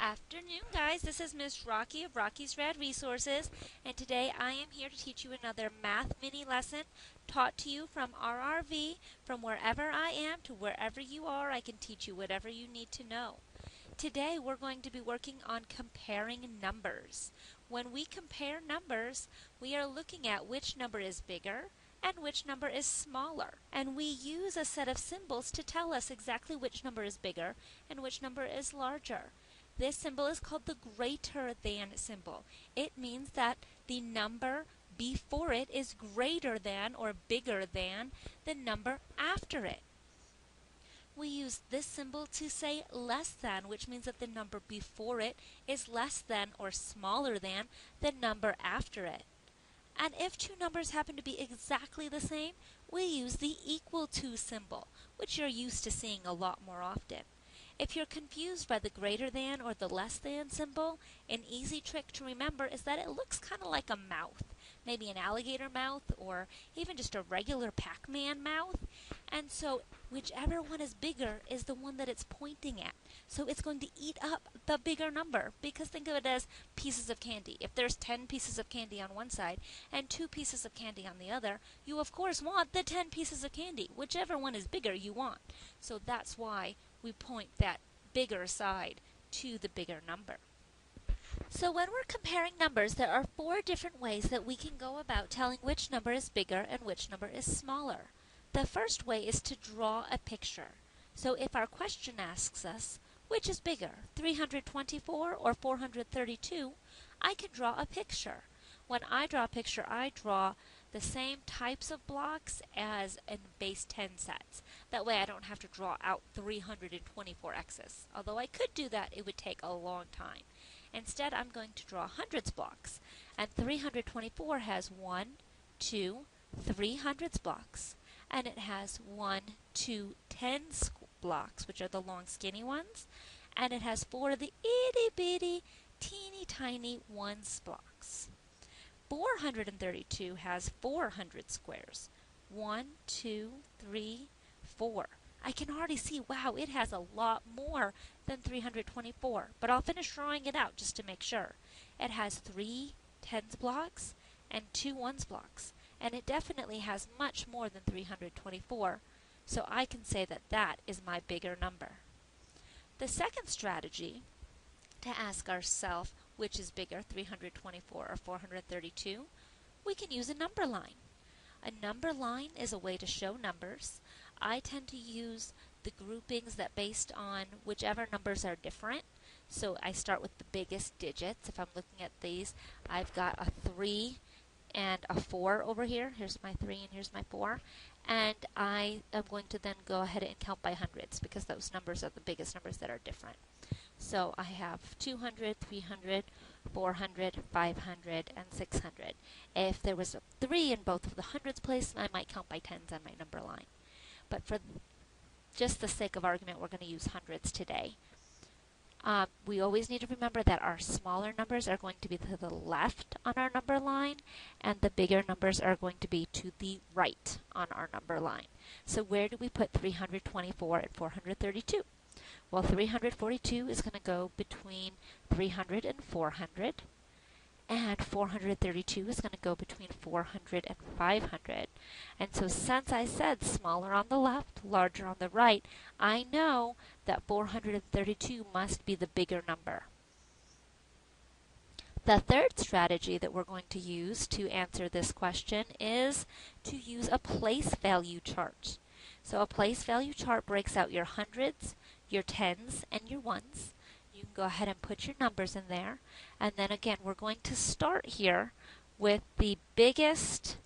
Afternoon, guys. This is Miss Rocky of Rocky's Rad Resources, and today I am here to teach you another math mini lesson taught to you from RRV. From wherever I am to wherever you are, I can teach you whatever you need to know. Today we're going to be working on comparing numbers. When we compare numbers, we are looking at which number is bigger and which number is smaller. And we use a set of symbols to tell us exactly which number is bigger and which number is larger. This symbol is called the greater than symbol. It means that the number before it is greater than or bigger than the number after it. We use this symbol to say less than, which means that the number before it is less than or smaller than the number after it. And if two numbers happen to be exactly the same, we use the equal to symbol, which you're used to seeing a lot more often. If you're confused by the greater than or the less than symbol, an easy trick to remember is that it looks kind of like a mouth, maybe an alligator mouth or even just a regular Pac-Man mouth. And so whichever one is bigger is the one that it's pointing at. So it's going to eat up the bigger number, because think of it as pieces of candy. If there's 10 pieces of candy on one side and 2 pieces of candy on the other, you of course want the 10 pieces of candy. Whichever one is bigger you want. So that's why we point that bigger side to the bigger number. So when we're comparing numbers, there are 4 different ways that we can go about telling which number is bigger and which number is smaller. The first way is to draw a picture. So if our question asks us, which is bigger, 324 or 432, I can draw a picture. When I draw a picture, I draw the same types of blocks as in base 10 sets. That way I don't have to draw out 324 X's. Although I could do that, it would take a long time. Instead, I'm going to draw hundreds blocks. And 324 has 1, 2, 3 hundreds blocks. And it has 1, 2, 10 blocks, which are the long skinny ones. And it has 4 of the itty bitty, teeny tiny ones blocks. 432 has 400 squares. 1, 2, 3, 4. I can already see, wow, it has a lot more than 324, but I'll finish drawing it out just to make sure. It has 3 tens blocks and 2 ones blocks, and it definitely has much more than 324, so I can say that that is my bigger number. The second strategy to ask ourselves which is bigger, 324 or 432, we can use a number line. A number line is a way to show numbers. I tend to use the groupings that based on whichever numbers are different. So I start with the biggest digits. If I'm looking at these, I've got a 3 and a 4 over here. Here's my 3 and here's my 4. And I am going to then go ahead and count by hundreds, because those numbers are the biggest numbers that are different. So I have 200, 300, 400, 500, and 600. If there was a 3 in both of the hundreds place, I might count by tens on my number line. But for just the sake of argument, we're going to use hundreds today. We always need to remember that our smaller numbers are going to be to the left on our number line, and the bigger numbers are going to be to the right on our number line. So where do we put 324 and 432? Well, 342 is going to go between 300 and 400, and 432 is going to go between 400 and 500. And so since I said smaller on the left, larger on the right, I know that 432 must be the bigger number. The third strategy that we're going to use to answer this question is to use a place value chart. So a place value chart breaks out your hundreds, your tens, and your ones. You can go ahead and put your numbers in there. And then again, we're going to start here with the biggest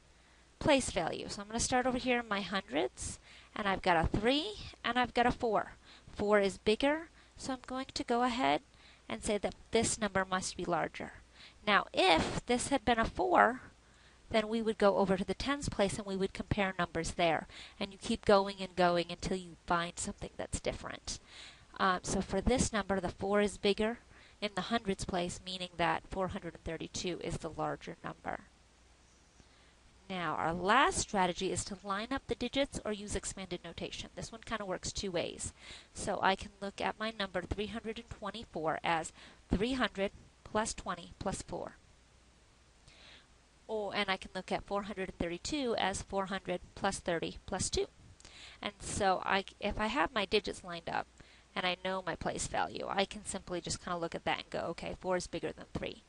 place value. So I'm going to start over here in my hundreds, and I've got a 3 and I've got a 4. 4 is bigger, so I'm going to go ahead and say that this number must be larger. Now, if this had been a 4, then we would go over to the tens place and we would compare numbers there. And you keep going and going until you find something that's different. So for this number, the 4 is bigger in the hundreds place, meaning that 432 is the larger number. Now, our last strategy is to line up the digits or use expanded notation. This one kind of works two ways. So I can look at my number 324 as 300 plus 20 plus 4. And I can look at 432 as 400 plus 30 plus 2. And so if I have my digits lined up and I know my place value, I can simply just kind of look at that and go, okay, 4 is bigger than 3.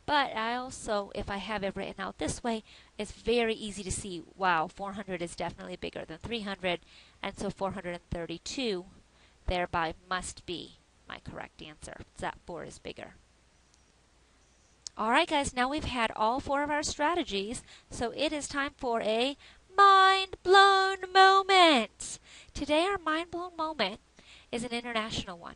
But I also, if I have it written out this way, it's very easy to see, wow, 400 is definitely bigger than 300, and so 432 thereby must be my correct answer. That 4 is bigger. Alright guys, now we've had all 4 of our strategies, so it is time for a mind-blown moment. Today our mind-blown moment is an international one.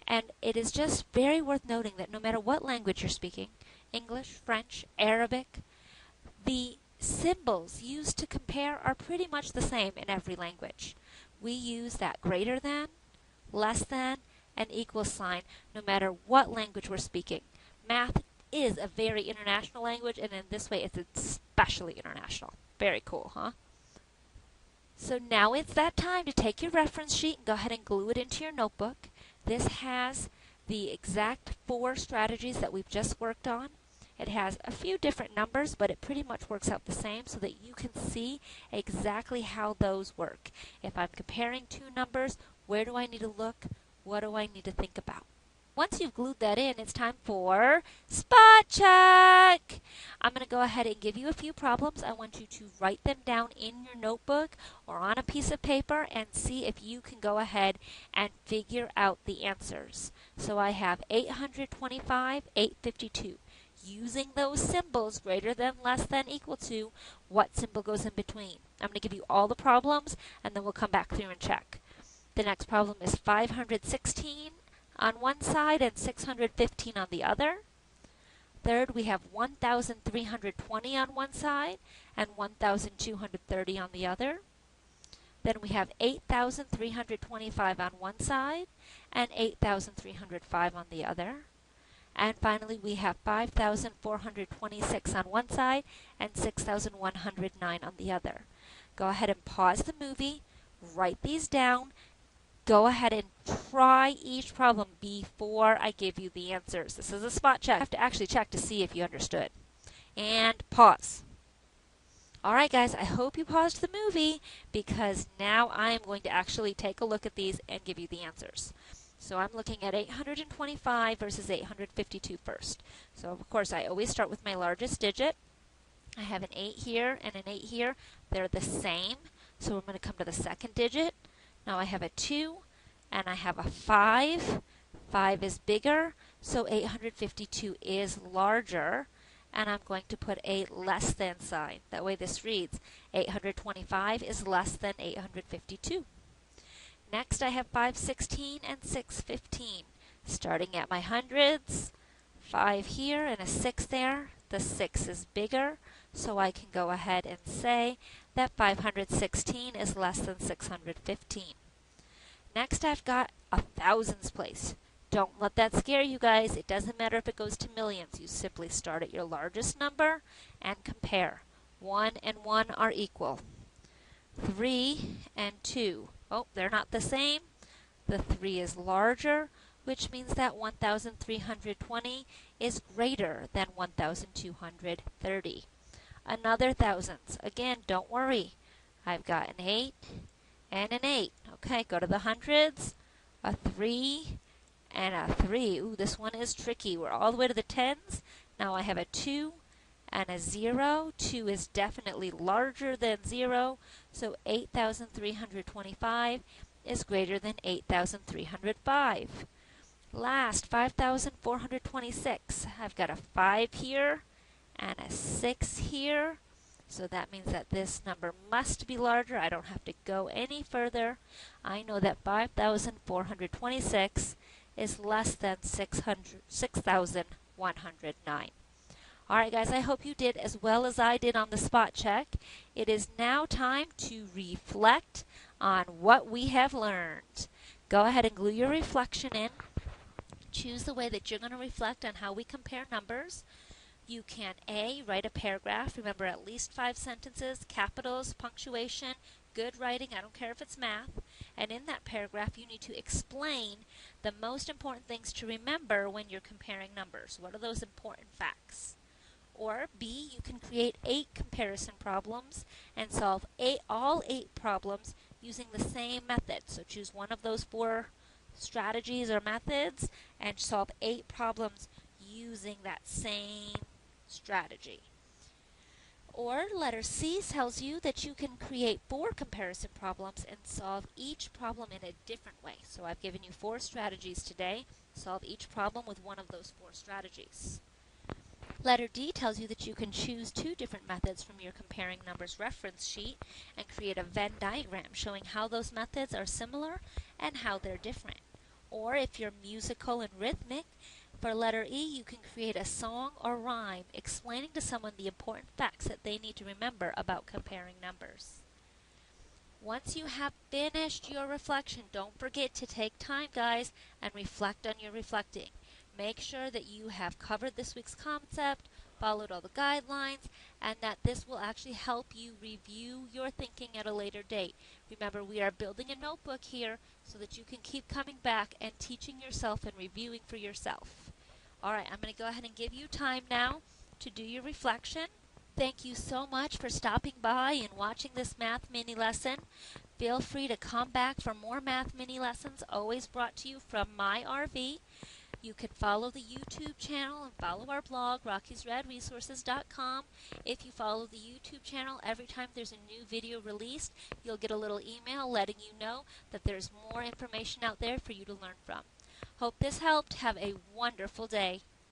And it is just very worth noting that no matter what language you're speaking, English, French, Arabic, the symbols used to compare are pretty much the same in every language. We use that greater than, less than, and equal sign no matter what language we're speaking. Math is a very international language, and in this way it's especially international. Very cool, huh? So now it's that time to take your reference sheet and go ahead and glue it into your notebook. This has the exact 4 strategies that we've just worked on. It has a few different numbers, but it pretty much works out the same so that you can see exactly how those work. If I'm comparing 2 numbers, where do I need to look? What do I need to think about? Once you've glued that in, it's time for spot check. I'm going to go ahead and give you a few problems. I want you to write them down in your notebook or on a piece of paper and see if you can go ahead and figure out the answers. So I have 825, 852. Using those symbols, greater than, less than, equal to, what symbol goes in between? I'm going to give you all the problems and then we'll come back through and check. The next problem is 516 on one side and 615 on the other. Third, we have 1,320 on one side and 1,230 on the other. Then we have 8,325 on one side and 8,305 on the other. And finally, we have 5,426 on one side and 6,109 on the other. Go ahead and pause the movie, write these down. Go ahead and try each problem before I give you the answers. This is a spot check. I have to actually check to see if you understood. And pause. Alright guys, I hope you paused the movie because now I am going to actually take a look at these and give you the answers. So I'm looking at 825 versus 852 first. So of course I always start with my largest digit. I have an 8 here and an 8 here. They're the same. So I'm going to come to the second digit. Now I have a 2 and I have a 5. 5 is bigger, so 852 is larger. And I'm going to put a less than sign. That way this reads 825 is less than 852. Next I have 516 and 615. Starting at my hundreds, 5 here and a 6 there. The 6 is bigger, so I can go ahead and say that 516 is less than 615. Next I've got a thousands place. Don't let that scare you guys. It doesn't matter if it goes to millions. You simply start at your largest number and compare. 1 and 1 are equal. 3 and 2. Oh, they're not the same. The 3 is larger, which means that 1,320 is greater than 1,230. Another thousands. Again, don't worry. I've got an 8 and an 8. Okay, go to the hundreds. A 3 and a 3. Ooh, this one is tricky. We're all the way to the tens. Now I have a 2 and a 0. 2 is definitely larger than 0. So 8,325 is greater than 8,305. Last, 5,426. I've got a 5 here and a 6 here. So that means that this number must be larger. I don't have to go any further. I know that 5,426 is less than 6,109. Alright guys, I hope you did as well as I did on the spot check. It is now time to reflect on what we have learned. Go ahead and glue your reflection in. Choose the way that you're going to reflect on how we compare numbers. You can A, write a paragraph, remember at least 5 sentences, capitals, punctuation, good writing, I don't care if it's math, and in that paragraph you need to explain the most important things to remember when you're comparing numbers. What are those important facts? Or B, you can create 8 comparison problems and solve all 8 problems using the same method. So choose one of those 4 strategies or methods and solve 8 problems using that same strategy. Or letter C tells you that you can create 4 comparison problems and solve each problem in a different way. So I've given you 4 strategies today. Solve each problem with one of those 4 strategies. Letter D tells you that you can choose 2 different methods from your comparing numbers reference sheet and create a Venn diagram showing how those methods are similar and how they're different. Or if you're musical and rhythmic, for letter E you can create a song or rhyme explaining to someone the important facts that they need to remember about comparing numbers. Once you have finished your reflection, don't forget to take time, guys, and reflect on your reflecting. Make sure that you have covered this week's concept, followed all the guidelines, and that this will actually help you review your thinking at a later date. Remember, we are building a notebook here so that you can keep coming back and teaching yourself and reviewing for yourself. All right, I'm going to go ahead and give you time now to do your reflection. Thank you so much for stopping by and watching this math mini lesson. Feel free to come back for more math mini lessons, always brought to you from my RV. You can follow the YouTube channel and follow our blog, rockysradresources.com. If you follow the YouTube channel, every time there's a new video released, you'll get a little email letting you know that there's more information out there for you to learn from. Hope this helped. Have a wonderful day.